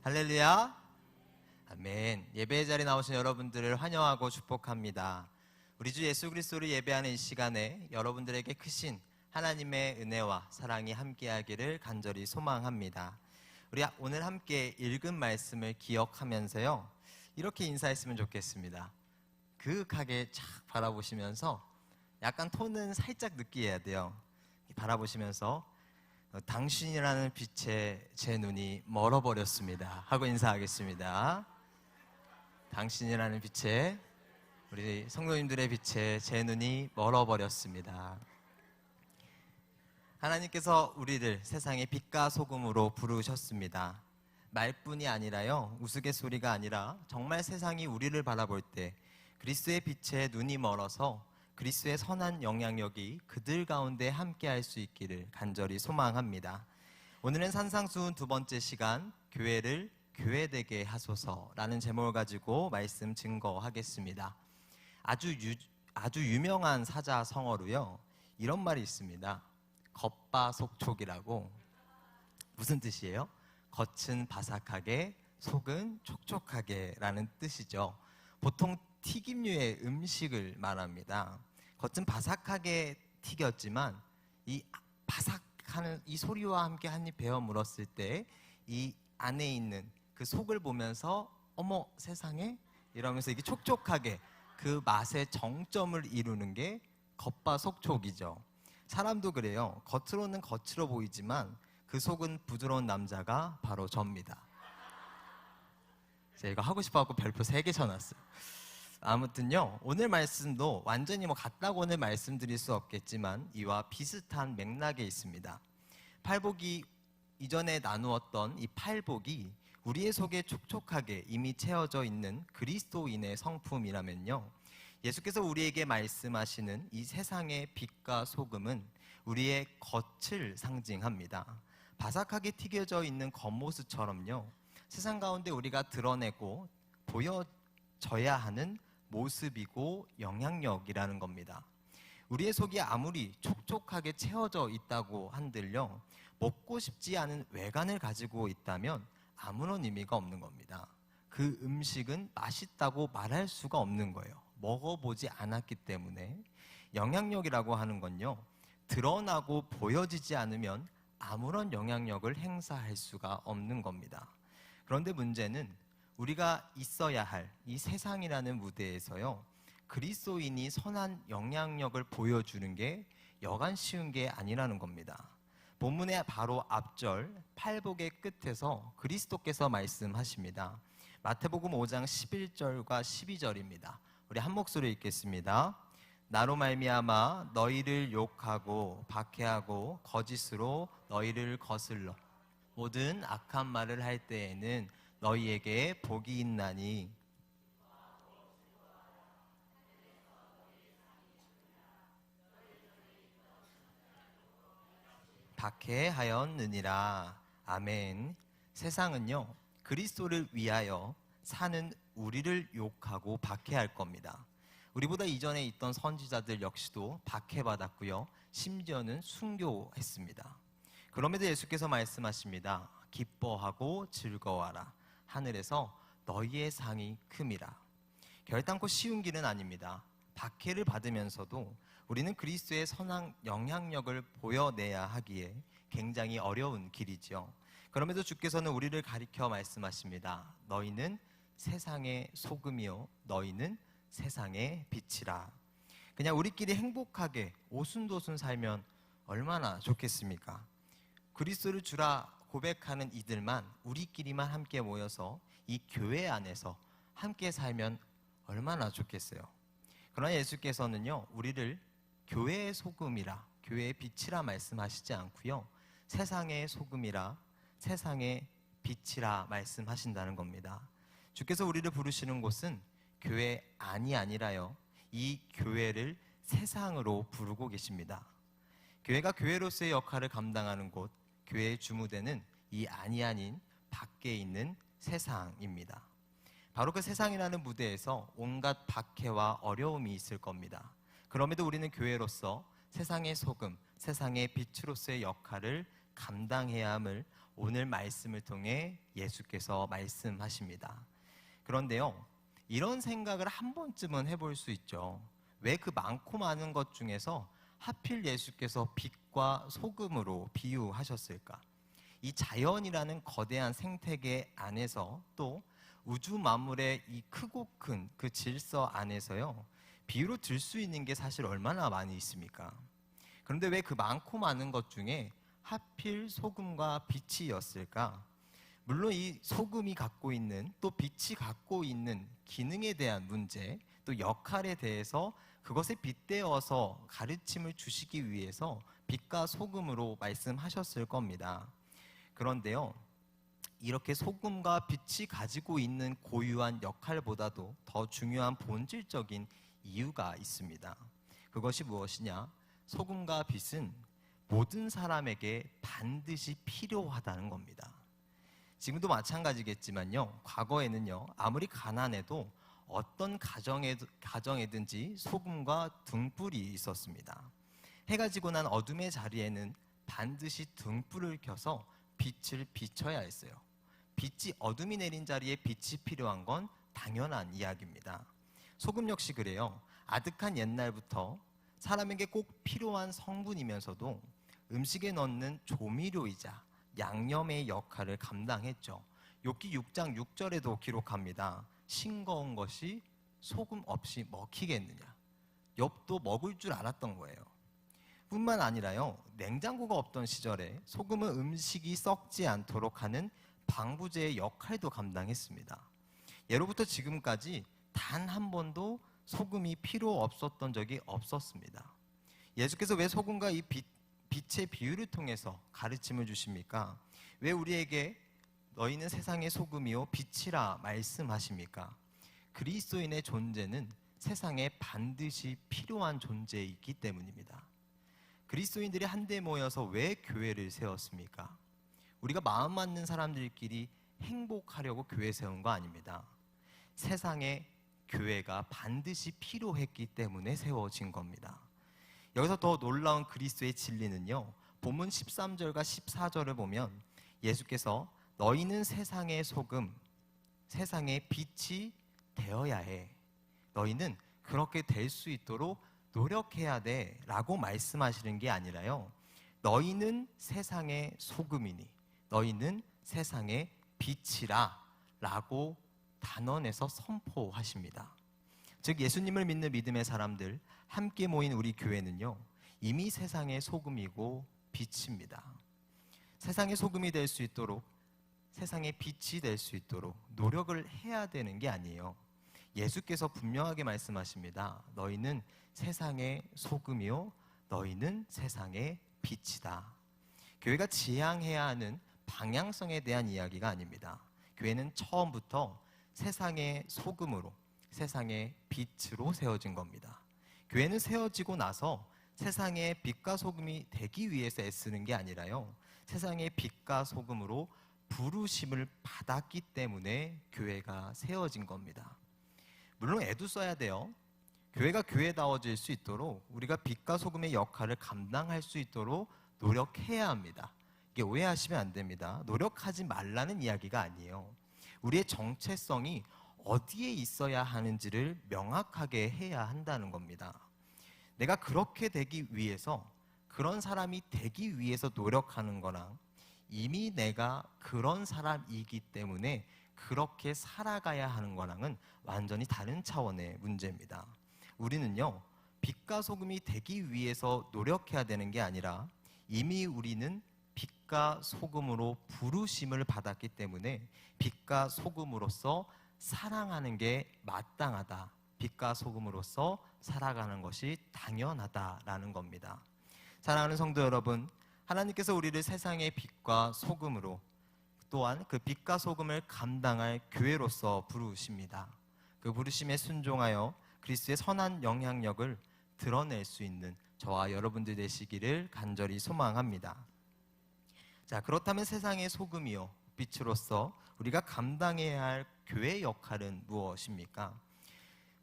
할렐루야. 아멘. 예배의 자리에 나오신 여러분들을 환영하고 축복합니다. 우리 주 예수 그리스도를 예배하는 이 시간에 여러분들에게 크신 하나님의 은혜와 사랑이 함께하기를 간절히 소망합니다. 우리 오늘 함께 읽은 말씀을 기억하면서요, 이렇게 인사했으면 좋겠습니다. 그윽하게 착 바라보시면서 약간 톤은 살짝 느끼해야 돼요. 바라보시면서 당신이라는 빛에 제 눈이 멀어버렸습니다 하고 인사하겠습니다. 당신이라는 빛에, 우리 성도님들의 빛에 제 눈이 멀어버렸습니다. 하나님께서 우리를 세상의 빛과 소금으로 부르셨습니다. 말뿐이 아니라요, 우스갯소리가 아니라 정말 세상이 우리를 바라볼 때 그리스도의 빛에 눈이 멀어서 그리스도의 선한 영향력이 그들 가운데 함께할 수 있기를 간절히 소망합니다. 오늘은 산상수훈 두 번째 시간, 교회를 교회되게 하소서라는 제목을 가지고 말씀 증거하겠습니다. 아주 유명한 사자성어로요, 이런 말이 있습니다. 겉바속촉이라고. 무슨 뜻이에요? 겉은 바삭하게, 속은 촉촉하게 라는 뜻이죠. 보통 튀김류의 음식을 말합니다. 겉은 바삭하게 튀겼지만 이 바삭하는 이 소리와 함께 한 입 베어 물었을 때 이 안에 있는 그 속을 보면서 어머 세상에, 이러면서 이게 촉촉하게 그 맛의 정점을 이루는 게 겉바속촉이죠. 사람도 그래요. 겉으로는 거칠어 보이지만 그 속은 부드러운 남자가 바로 접니다. 제가 이거 하고 싶어갖고 별표 3개 쳐놨어요. 아무튼요, 오늘 말씀도 완전히 같다고는 말씀드릴 수 없겠지만 이와 비슷한 맥락에 있습니다. 팔복이, 이전에 나누었던 이 팔복이 우리의 속에 촉촉하게 이미 채워져 있는 그리스도인의 성품이라면요, 예수께서 우리에게 말씀하시는 이 세상의 빛과 소금은 우리의 겉을 상징합니다. 바삭하게 튀겨져 있는 겉모습처럼요, 세상 가운데 우리가 드러내고 보여져야 하는 모습이고 영향력이라는 겁니다. 우리의 속이 아무리 촉촉하게 채워져 있다고 한들요, 먹고 싶지 않은 외관을 가지고 있다면 아무런 의미가 없는 겁니다. 그 음식은 맛있다고 말할 수가 없는 거예요. 먹어보지 않았기 때문에. 영향력이라고 하는 건요, 드러나고 보여지지 않으면 아무런 영향력을 행사할 수가 없는 겁니다. 그런데 문제는 우리가 있어야 할 이 세상이라는 무대에서요, 그리스도인이 선한 영향력을 보여주는 게 여간 쉬운 게 아니라는 겁니다. 본문의 바로 앞절 팔복의 끝에서 그리스도께서 말씀하십니다. 마태복음 5장 11절과 12절입니다. 우리 한 목소리 읽겠습니다. 나로 말미암아 너희를 욕하고 박해하고 거짓으로 너희를 거슬러 모든 악한 말을 할 때에는 너희에게 복이 있나니. 박해하였느니라. 아멘. 세상은요, 그리스도를 위하여 사는 우리를 욕하고 박해할 겁니다. 우리보다 이전에 있던 선지자들 역시도 박해받았고요, 심지어는 순교했습니다. 그럼에도 예수께서 말씀하십니다. 기뻐하고 즐거워하라. 하늘에서 너희의 상이 큼이라. 결단코 쉬운 길은 아닙니다. 박해를 받으면서도 우리는 그리스도의 선한 영향력을 보여내야 하기에 굉장히 어려운 길이죠. 그럼에도 주께서는 우리를 가리켜 말씀하십니다. 너희는 세상의 소금이요 너희는 세상의 빛이라. 그냥 우리끼리 행복하게 오순도순 살면 얼마나 좋겠습니까? 그리스도를 주라 고백하는 이들만, 우리끼리만 함께 모여서 이 교회 안에서 함께 살면 얼마나 좋겠어요. 그러나 예수께서는요, 우리를 교회의 소금이라, 교회의 빛이라 말씀하시지 않고요, 세상의 소금이라, 세상의 빛이라 말씀하신다는 겁니다. 주께서 우리를 부르시는 곳은 교회 안이 아니라요, 이 교회를 세상으로 부르고 계십니다. 교회가 교회로서의 역할을 감당하는 곳, 교회의 주무대는 이 안이 아닌 밖에 있는 세상입니다. 바로 그 세상이라는 무대에서 온갖 박해와 어려움이 있을 겁니다. 그럼에도 우리는 교회로서 세상의 소금, 세상의 빛으로서의 역할을 감당해야 함을 오늘 말씀을 통해 예수께서 말씀하십니다. 그런데요, 이런 생각을 한 번쯤은 해볼 수 있죠. 왜 그 많고 많은 것 중에서 하필 예수께서 빛과 소금으로 비유하셨을까? 이 자연이라는 거대한 생태계 안에서, 또 우주 만물의 이 크고 큰 그 질서 안에서요, 비유로 들 수 있는 게 사실 얼마나 많이 있습니까? 그런데 왜 그 많고 많은 것 중에 하필 소금과 빛이었을까? 물론 이 소금이 갖고 있는, 또 빛이 갖고 있는 기능에 대한 문제, 또 역할에 대해서 그것에 빗대어서 가르침을 주시기 위해서 빛과 소금으로 말씀하셨을 겁니다. 그런데요, 이렇게 소금과 빛이 가지고 있는 고유한 역할보다도 더 중요한 본질적인 이유가 있습니다. 그것이 무엇이냐? 소금과 빛은 모든 사람에게 반드시 필요하다는 겁니다. 지금도 마찬가지겠지만요, 과거에는요, 아무리 가난해도 어떤 가정에든지 소금과 등불이 있었습니다. 해가 지고 난 어둠의 자리에는 반드시 등불을 켜서 빛을 비춰야 했어요. 빛이, 어둠이 내린 자리에 빛이 필요한 건 당연한 이야기입니다. 소금 역시 그래요. 아득한 옛날부터 사람에게 꼭 필요한 성분이면서도 음식에 넣는 조미료이자 양념의 역할을 감당했죠. 욥기 6장 6절에도 기록합니다. 싱거운 것이 소금 없이 먹히겠느냐. 욥도 먹을 줄 알았던 거예요. 뿐만 아니라요, 냉장고가 없던 시절에 소금은 음식이 썩지 않도록 하는 방부제의 역할도 감당했습니다. 예로부터 지금까지 단 한 번도 소금이 필요 없었던 적이 없었습니다. 예수께서 왜 소금과 이 빛의 비유를 통해서 가르침을 주십니까? 왜 우리에게 너희는 세상의 소금이요 빛이라 말씀하십니까? 그리스도인의 존재는 세상에 반드시 필요한 존재이기 때문입니다. 그리스도인들이 한데 모여서 왜 교회를 세웠습니까? 우리가 마음 맞는 사람들끼리 행복하려고 교회 세운 거 아닙니다. 세상에 교회가 반드시 필요했기 때문에 세워진 겁니다. 여기서 더 놀라운 그리스도의 진리는요, 본문 13절과 14절을 보면 예수께서 너희는 세상의 소금, 세상의 빛이 되어야 해. 너희는 그렇게 될 수 있도록 노력해야 돼 라고 말씀하시는 게 아니라요, 너희는 세상의 소금이니 너희는 세상의 빛이라 라고 단언해서 선포하십니다. 즉 예수님을 믿는 믿음의 사람들 함께 모인 우리 교회는요, 이미 세상의 소금이고 빛입니다. 세상의 소금이 될 수 있도록, 세상의 빛이 될 수 있도록 노력을 해야 되는 게 아니에요. 예수께서 분명하게 말씀하십니다. 너희는 세상의 소금이요 너희는 세상의 빛이다. 교회가 지향해야 하는 방향성에 대한 이야기가 아닙니다. 교회는 처음부터 세상의 소금으로, 세상의 빛으로 세워진 겁니다. 교회는 세워지고 나서 세상의 빛과 소금이 되기 위해서 애쓰는 게 아니라요, 세상의 빛과 소금으로 부르심을 받았기 때문에 교회가 세워진 겁니다. 물론 애도 써야 돼요. 교회가 교회다워질 수 있도록, 우리가 빛과 소금의 역할을 감당할 수 있도록 노력해야 합니다. 이게 오해하시면 안 됩니다. 노력하지 말라는 이야기가 아니에요. 우리의 정체성이 어디에 있어야 하는지를 명확하게 해야 한다는 겁니다. 내가 그렇게 되기 위해서, 그런 사람이 되기 위해서 노력하는 거랑 이미 내가 그런 사람이기 때문에 그렇게 살아가야 하는 거랑은 완전히 다른 차원의 문제입니다. 우리는요, 빛과 소금이 되기 위해서 노력해야 되는 게 아니라 이미 우리는 빛과 소금으로 부르심을 받았기 때문에 빛과 소금으로서 사랑하는 게 마땅하다, 빛과 소금으로서 살아가는 것이 당연하다라는 겁니다. 사랑하는 성도 여러분, 하나님께서 우리를 세상의 빛과 소금으로, 또한 그 빛과 소금을 감당할 교회로서 부르십니다. 그 부르심에 순종하여 그리스도의 선한 영향력을 드러낼 수 있는 저와 여러분들 되시기를 간절히 소망합니다. 자, 그렇다면 세상의 소금이요 빛으로서 우리가 감당해야 할 교회의 역할은 무엇입니까?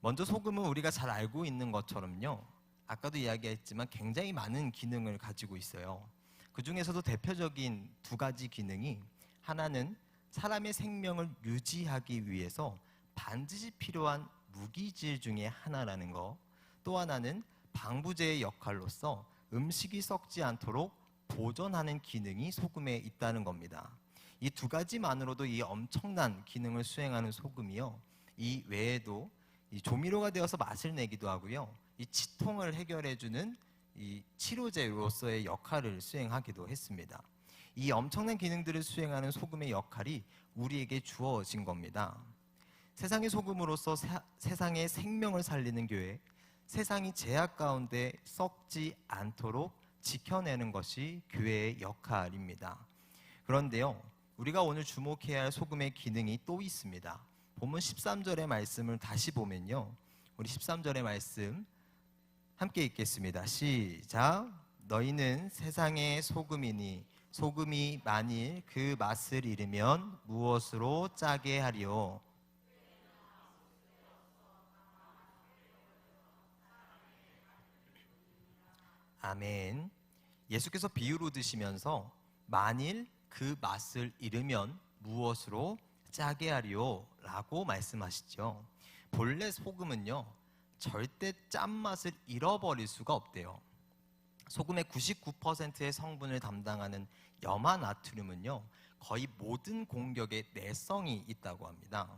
먼저 소금은 우리가 잘 알고 있는 것처럼요, 아까도 이야기했지만 굉장히 많은 기능을 가지고 있어요. 그 중에서도 대표적인 두 가지 기능이, 하나는 사람의 생명을 유지하기 위해서 반드시 필요한 무기질 중에 하나라는 거, 또 하나는 방부제의 역할로서 음식이 썩지 않도록 보존하는 기능이 소금에 있다는 겁니다. 이 두 가지만으로도 이 엄청난 기능을 수행하는 소금이요, 이 외에도 이 조미료가 되어서 맛을 내기도 하고요, 이 치통을 해결해주는 이 치료제로서의 역할을 수행하기도 했습니다. 이 엄청난 기능들을 수행하는 소금의 역할이 우리에게 주어진 겁니다. 세상의 소금으로서 세상의 생명을 살리는 교회, 세상이 제약 가운데 썩지 않도록 지켜내는 것이 교회의 역할입니다. 그런데요, 우리가 오늘 주목해야 할 소금의 기능이 또 있습니다. 본문 13절의 말씀을 다시 보면요, 우리 13절의 말씀 함께 읽겠습니다. 시작. 너희는 세상의 소금이니 소금이 만일 그 맛을 잃으면 무엇으로 짜게 하리요? 아멘. 예수께서 비유로 드시면서 만일 그 맛을 잃으면 무엇으로 짜게 하리요? 라고 말씀하시죠. 본래 소금은요, 절대 짠맛을 잃어버릴 수가 없대요. 소금의 99%의 성분을 담당하는 염화나트륨은요, 거의 모든 공격에 내성이 있다고 합니다.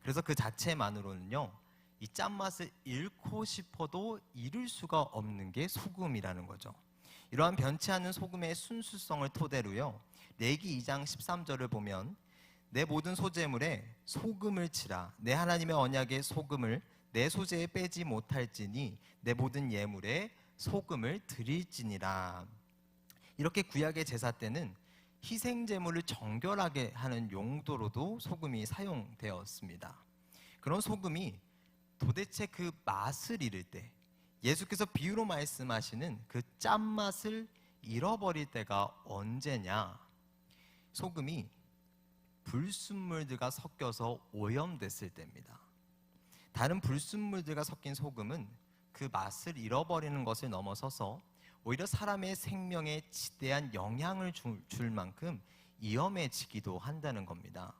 그래서 그 자체만으로는요, 이 짠맛을 잃고 싶어도 잃을 수가 없는 게 소금이라는 거죠. 이러한 변치 않는 소금의 순수성을 토대로요, 레기 2장 13절을 보면 내 모든 소재물에 소금을 치라. 내 하나님의 언약의 소금을 내 소재에 빼지 못할지니 내 모든 예물에 소금을 드릴지니라. 이렇게 구약의 제사 때는 희생제물을 정결하게 하는 용도로도 소금이 사용되었습니다. 그런 소금이 도대체 그 맛을 잃을 때, 예수께서 비유로 말씀하시는 그 짠맛을 잃어버릴 때가 언제냐? 소금이 불순물들과 섞여서 오염됐을 때입니다. 다른 불순물들과 섞인 소금은 그 맛을 잃어버리는 것을 넘어서서 오히려 사람의 생명에 지대한 영향을 줄 만큼 위험해지기도 한다는 겁니다.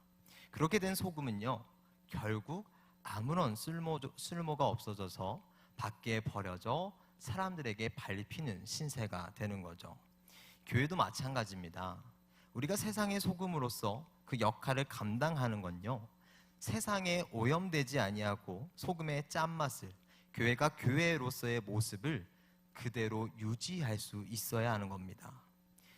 그렇게 된 소금은요, 결국 아무런 쓸모가 없어져서 밖에 버려져 사람들에게 밟히는 신세가 되는 거죠. 교회도 마찬가지입니다. 우리가 세상의 소금으로서 그 역할을 감당하는 건요, 세상에 오염되지 아니하고 소금의 짠맛을, 교회가 교회로서의 모습을 그대로 유지할 수 있어야 하는 겁니다.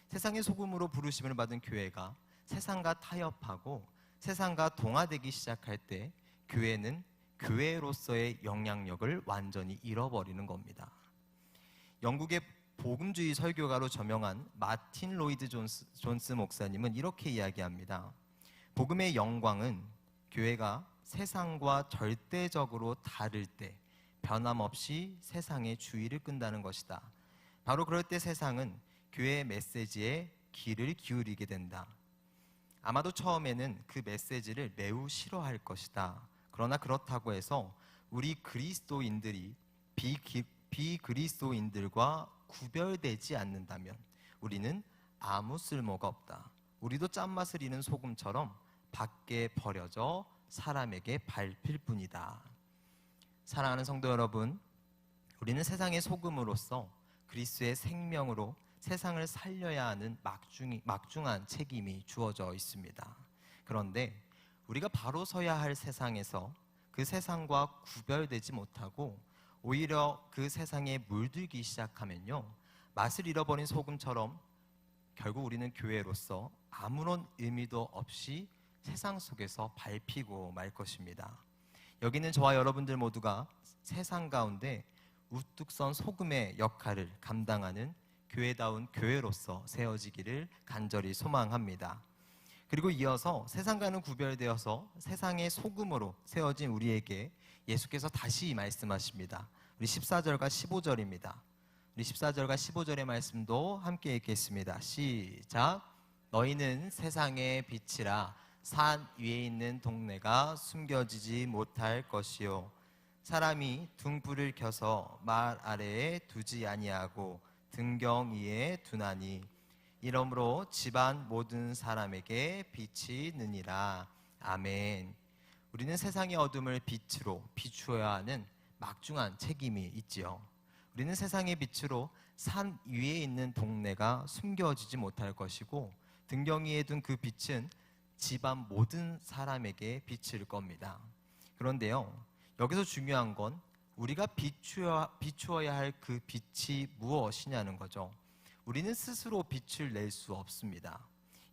세상의 소금으로 부르심을 받은 교회가 세상과 타협하고 세상과 동화되기 시작할 때 교회는 교회로서의 영향력을 완전히 잃어버리는 겁니다. 영국의 복음주의 설교가로 저명한 마틴 로이드 존스 목사님은 이렇게 이야기합니다. 복음의 영광은 교회가 세상과 절대적으로 다를 때 변함없이 세상의 주의를 끈다는 것이다. 바로 그럴 때 세상은 교회의 메시지에 귀를 기울이게 된다. 아마도 처음에는 그 메시지를 매우 싫어할 것이다. 그러나 그렇다고 해서 우리 그리스도인들이 비그리스도인들과 구별되지 않는다면 우리는 아무 쓸모가 없다. 우리도 짠맛을 잃은 소금처럼 밖에 버려져 사람에게 밟힐 뿐이다. 사랑하는 성도 여러분, 우리는 세상의 소금으로서 그리스도의 생명으로 세상을 살려야 하는 막중한 책임이 주어져 있습니다. 그런데 우리가 바로 서야 할 세상에서 그 세상과 구별되지 못하고 오히려 그 세상에 물들기 시작하면요, 맛을 잃어버린 소금처럼 결국 우리는 교회로서 아무런 의미도 없이 세상 속에서 밟히고 말 것입니다. 여기는 저와 여러분들 모두가 세상 가운데 우뚝 선 소금의 역할을 감당하는 교회다운 교회로서 세워지기를 간절히 소망합니다. 그리고 이어서 세상과는 구별되어서 세상의 소금으로 세워진 우리에게 예수께서 다시 말씀하십니다. 우리 14절과 15절입니다. 우리 14절과 15절의 말씀도 함께 읽겠습니다. 시작. 너희는 세상의 빛이라. 산 위에 있는 동네가 숨겨지지 못할 것이요, 사람이 등불을 켜서 말 아래에 두지 아니하고 등경 위에 두나니 이러므로 집안 모든 사람에게 빛이 느니라. 아멘. 우리는 세상의 어둠을 빛으로 비추어야 하는 막중한 책임이 있지요. 우리는 세상의 빛으로 산 위에 있는 동네가 숨겨지지 못할 것이고, 등경이에 둔 그 빛은 집안 모든 사람에게 비칠 겁니다. 그런데요, 여기서 중요한 건 우리가 비추어야 할 그 빛이 무엇이냐는 거죠. 우리는 스스로 빛을 낼 수 없습니다.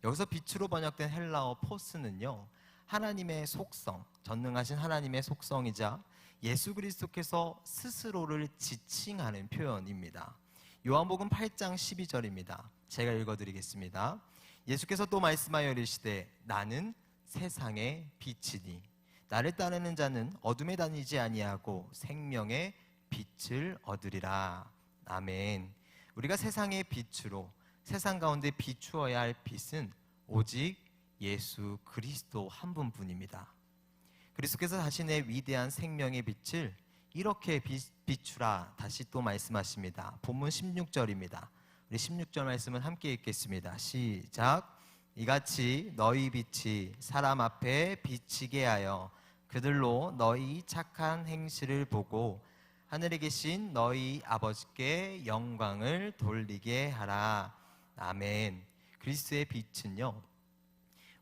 여기서 빛으로 번역된 헬라어 포스는요, 하나님의 속성, 전능하신 하나님의 속성이자 예수 그리스도께서 스스로를 지칭하는 표현입니다. 요한복음 8장 12절입니다. 제가 읽어드리겠습니다. 예수께서 또 말씀하여 이르시되 나는 세상의 빛이니 나를 따르는 자는 어둠에 다니지 아니하고 생명의 빛을 얻으리라. 아멘. 우리가 세상의 빛으로 세상 가운데 비추어야 할 빛은 오직 예수 그리스도 한 분뿐입니다. 그리스도께서 자신의 위대한 생명의 빛을 이렇게 비추라 다시 또 말씀하십니다. 본문 16절입니다. 우리 16절 말씀은 함께 읽겠습니다. 시작. 이같이 너희 빛이 사람 앞에 비치게 하여 그들로 너희 착한 행실을 보고 하늘에 계신 너희 아버지께 영광을 돌리게 하라. 아멘. 그리스도의 빛은요,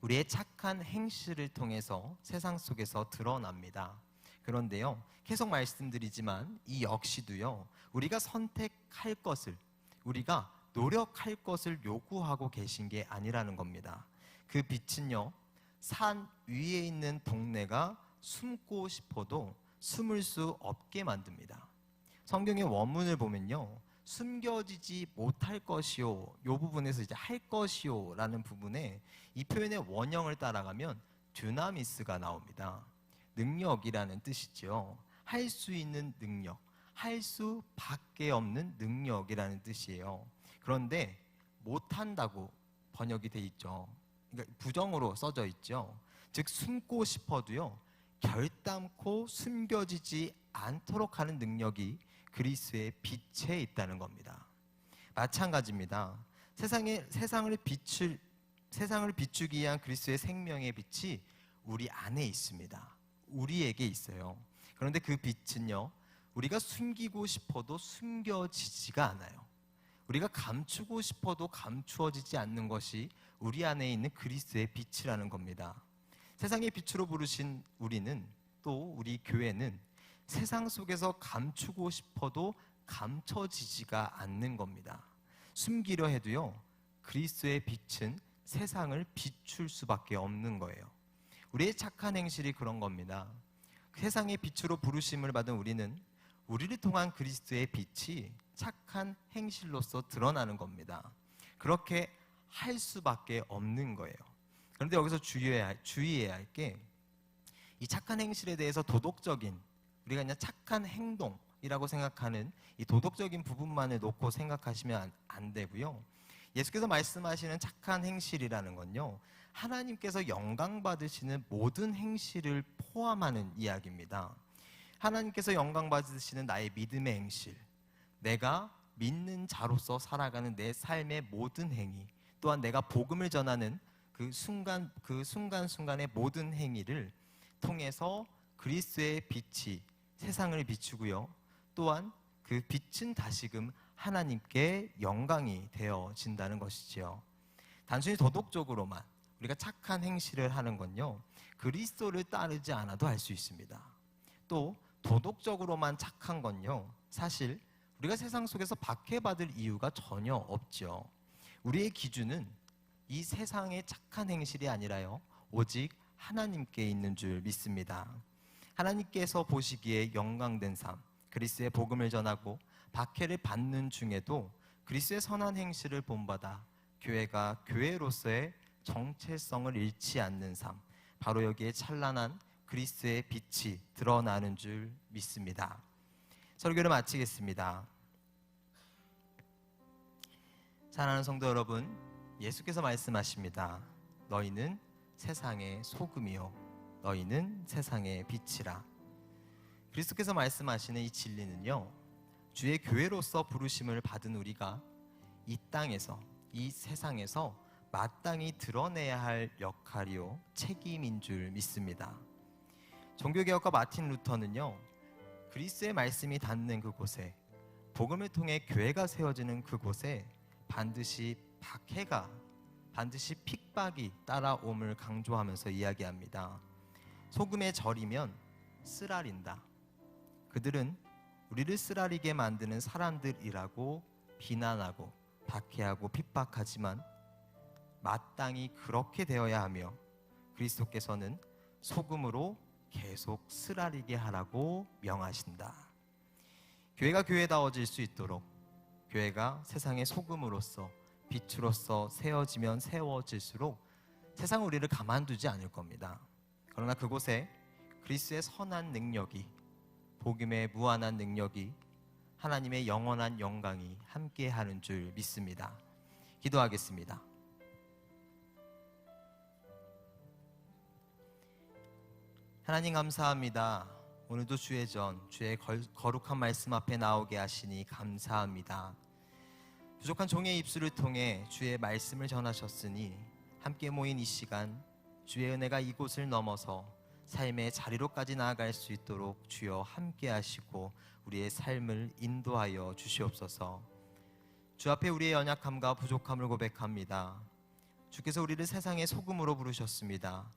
우리의 착한 행실을 통해서 세상 속에서 드러납니다. 그런데요, 계속 말씀드리지만 이 역시도요, 우리가 선택할 것을, 우리가 노력할 것을 요구하고 계신 게 아니라는 겁니다. 그 빛은요, 산 위에 있는 동네가 숨고 싶어도 숨을 수 없게 만듭니다. 성경의 원문을 보면요, 숨겨지지 못할 것이요, 이 부분에서 이제 할 것이요 라는 부분에 이 표현의 원형을 따라가면 듀나미스가 나옵니다. 능력이라는 뜻이죠. 할 수 있는 능력, 할 수밖에 없는 능력이라는 뜻이에요. 그런데 못한다고 번역이 돼 있죠. 그러니까 부정으로 써져 있죠. 즉 숨고 싶어도요, 결단코 숨겨지지 않도록 하는 능력이 그리스도의 빛에 있다는 겁니다. 마찬가지입니다. 세상을 비추기 위한 그리스도의 생명의 빛이 우리 안에 있습니다. 우리에게 있어요. 그런데 그 빛은요, 우리가 숨기고 싶어도 숨겨지지가 않아요. 우리가 감추고 싶어도 감추어지지 않는 것이 우리 안에 있는 그리스도의 빛이라는 겁니다. 세상의 빛으로 부르신 우리는, 또 우리 교회는 세상 속에서 감추고 싶어도 감춰지지가 않는 겁니다. 숨기려 해도요, 그리스도의 빛은 세상을 비출 수밖에 없는 거예요. 우리의 착한 행실이 그런 겁니다. 세상의 빛으로 부르심을 받은 우리는 우리를 통한 그리스도의 빛이 착한 행실로서 드러나는 겁니다. 그렇게 할 수밖에 없는 거예요. 그런데 여기서 주의해야 할 게, 이 착한 행실에 대해서 도덕적인, 우리가 그냥 착한 행동이라고 생각하는 이 도덕적인 부분만을 놓고 생각하시면 안 되고요. 예수께서 말씀하시는 착한 행실이라는 건요, 하나님께서 영광 받으시는 모든 행실을 포함하는 이야기입니다. 하나님께서 영광 받으시는 나의 믿음의 행실, 내가 믿는 자로서 살아가는 내 삶의 모든 행위, 또한 내가 복음을 전하는 그 순간순간의 모든 행위를 통해서 그리스도의 빛이 세상을 비추고요, 또한 그 빛은 다시금 하나님께 영광이 되어진다는 것이지요. 단순히 도덕적으로만 우리가 착한 행실을 하는 건요, 그리스도를 따르지 않아도 할 수 있습니다. 또 도덕적으로만 착한 건요, 사실 우리가 세상 속에서 박해받을 이유가 전혀 없죠. 우리의 기준은 이 세상의 착한 행실이 아니라요, 오직 하나님께 있는 줄 믿습니다. 하나님께서 보시기에 영광된 삶, 그리스도의 복음을 전하고 박해를 받는 중에도 그리스도의 선한 행실을 본받아 교회가 교회로서의 정체성을 잃지 않는 삶, 바로 여기에 찬란한 그리스도의 빛이 드러나는 줄 믿습니다. 설교를 마치겠습니다. 사랑하는 성도 여러분, 예수께서 말씀하십니다. 너희는 세상의 소금이요, 너희는 세상의 빛이라. 그리스도께서 말씀하시는 이 진리는요, 주의 교회로서 부르심을 받은 우리가 이 땅에서, 이 세상에서 마땅히 드러내야 할 역할이요 책임인 줄 믿습니다. 종교개혁가 마틴 루터는요, 그리스의 말씀이 닿는 그곳에, 복음을 통해 교회가 세워지는 그곳에 반드시 박해가, 반드시 핍박이 따라옴을 강조하면서 이야기합니다. 소금에 절이면 쓰라린다. 그들은 우리를 쓰라리게 만드는 사람들이라고 비난하고 박해하고 핍박하지만 마땅히 그렇게 되어야 하며, 그리스도께서는 소금으로 계속 쓰라리게 하라고 명하신다. 교회가 교회다워질 수 있도록, 교회가 세상의 소금으로서 빛으로서 세워지면 세워질수록 세상은 우리를 가만두지 않을 겁니다. 그러나 그곳에 그리스도의 선한 능력이, 복음의 무한한 능력이, 하나님의 영원한 영광이 함께하는 줄 믿습니다. 기도하겠습니다. 하나님 감사합니다. 오늘도 주의 전, 주의 거룩한 말씀 앞에 나오게 하시니 감사합니다. 부족한 종의 입술을 통해 주의 말씀을 전하셨으니 함께 모인 이 시간, 주의 은혜가 이곳을 넘어서 삶의 자리로까지 나아갈 수 있도록 주여 함께 하시고 우리의 삶을 인도하여 주시옵소서. 주 앞에 우리의 연약함과 부족함을 고백합니다. 주께서 우리를 세상의 소금으로 부르셨습니다.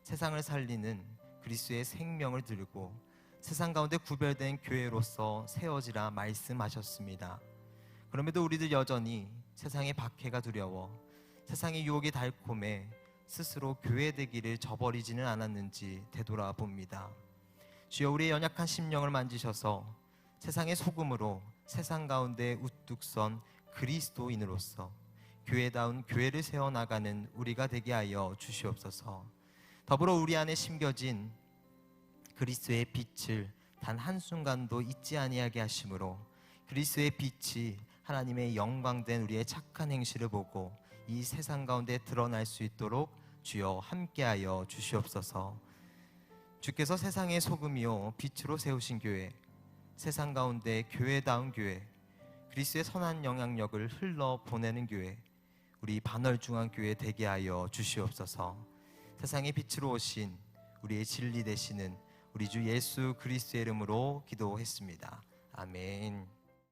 세상을 살리는 그리스도의 생명을 들고 세상 가운데 구별된 교회로서 세워지라 말씀하셨습니다. 그럼에도 우리들 여전히 세상의 박해가 두려워, 세상의 유혹이 달콤해 스스로 교회되기를 저버리지는 않았는지 되돌아봅니다. 주여, 우리의 연약한 심령을 만지셔서 세상의 소금으로 세상 가운데 우뚝 선 그리스도인으로서 교회다운 교회를 세워나가는 우리가 되게 하여 주시옵소서. 더불어 우리 안에 심겨진 그리스도의 빛을 단 한순간도 잊지 아니하게 하심으로 그리스도의 빛이 하나님의 영광된 우리의 착한 행실을 보고 이 세상 가운데 드러날 수 있도록 주여 함께하여 주시옵소서. 주께서 세상의 소금이요 빛으로 세우신 교회, 세상 가운데 교회다운 교회, 그리스도의 선한 영향력을 흘러보내는 교회, 우리 반월중앙교회 되게 하여 주시옵소서. 세상의 빛으로 오신 우리의 진리 되시는 우리 주 예수 그리스도의 이름으로 기도했습니다. 아멘.